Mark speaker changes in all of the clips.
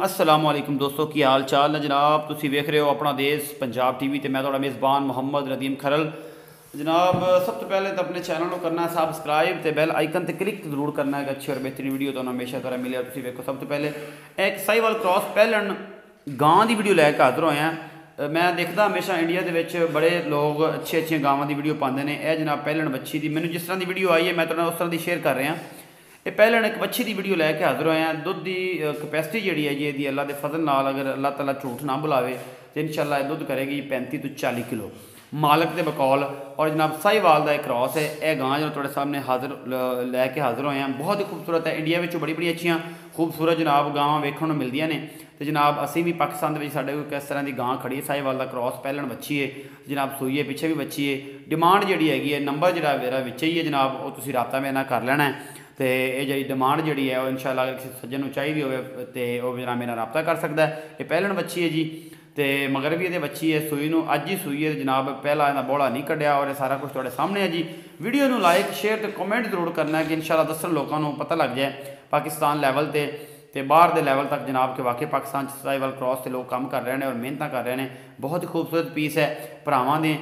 Speaker 1: अस्सलाम वालेकुम दोस्तों की हाल चाल है जनाब। तुसी वेख रहे हो अपना देश पंजाब टीवी ते मैं तुहाडा मेज़बान मोहम्मद रदीम खरल। जनाब सब तो पहले तो अपने चैनल को करना है सबसक्राइब तो बैल आइकन ते क्लिक जरूर करना है कि अच्छी और बेहतरीन वीडियो तो हमेशा तरह मिले। तुसी वेखो सब तो पहले एक साहिवाल क्रॉस पहलन गां की वीडियो लैके हाजिर होए हैं। मैं देखता हमेशा इंडिया के बड़े लोग अच्छी अच्छी गावां की वीडियो पाते हैं। यह जनाब पहलन बच्ची की मैंने जिस तरह की वीडियो आई है मैं तुहाडे नाल उस तरह की शेयर कर रहा। ये पहले एक बच्ची की वीडियो लैके हाजिर होए हैं। दुध की कैपेसिटी जी है जी ये अल्लाह के फजल नाल अगर अल्लाह ताला झूठ ना बुलावे तो इंशाअल्लाह दुध करेगी 35 तो 40 किलो मालक के बकौल। और जनाब साहिवाल का एक क्रॉस है। यह गां जो थोड़े सामने हाजिर लैके हाजिर होए हैं बहुत ही खूबसूरत है। इंडिया में बड़ी बड़ी अच्छी खूबसूरत जनाब गावां वेखण नूं मिलदियां ने। तो जनाब असी भी पाकिस्तान के साढ़े किस तरह की गां खड़ी है साहिवाल का क्रॉस पहलन बच्ची है जनाब सूई है पिछे भी बच्ची है। डिमांड जी हैगी नंबर जो मेरा विच ही है जनाब वो तुसीं राब्ता मेरे नाल कर लेना है। तो ये जी डिमांड जी है इंशाअल्लाह अगर किसी सज्जन को चाहिए हो तो जनाब मेरा रब्ता कर सकता है। ये पहलन बच्ची है जी तो मगर भी ये बच्ची है सूई नूं अज ही सूई है जनाब पहला इन्हें बौला नहीं कढ़िया और सारा कुछ थोड़े सामने है जी। वीडियो नूं लाइक शेयर तो कमेंट जरूर करना है कि इंशाअल्लाह दसन लोगों को पता लग जाए पाकिस्तान लैवल ते बाहर के लैवल तक जनाब के वाकई पाकिस्तान साहिवाल क्रॉस से लोग काम कर रहे हैं और मेहनत कर रहे हैं। बहुत ही खूबसूरत पीस है। भरावां ने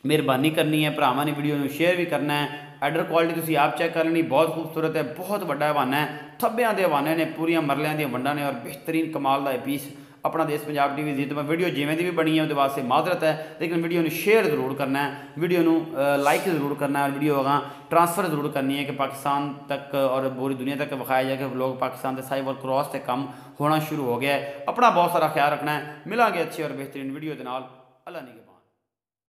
Speaker 1: मेहरबानी करनी है भरावां ने वीडियो में शेयर भी करना है। एडर क्वालिटी तुसीं आप चैक कर लेनी बहुत खूबसूरत है। बहुत बड़ा हवाना है थब्बियां के हवाने ने पूरिया मरलियां दी वंडा ने और बेहतरीन कमाल का पीस अपना देश पंजाब टीवी जी। तो मैं वीडियो जिमें भी बनी है वो वास्ते माजरत है लेकिन वीडियो में शेयर जरूर करना है वीडियो में लाइक जरूर करना है और वीडियो अगर ट्रांसफर जरूर करनी है कि पाकिस्तान तक और पूरी दुनिया तक विखाया जाए कि लोग पाकिस्तान के साहिवाल क्रॉस से कम होना शुरू हो गया है। अपना बहुत सारा ख्याल रखना है। मिलांगे अच्छी और बेहतरीन वीडियो के नाल। अल्लाह निगहबान।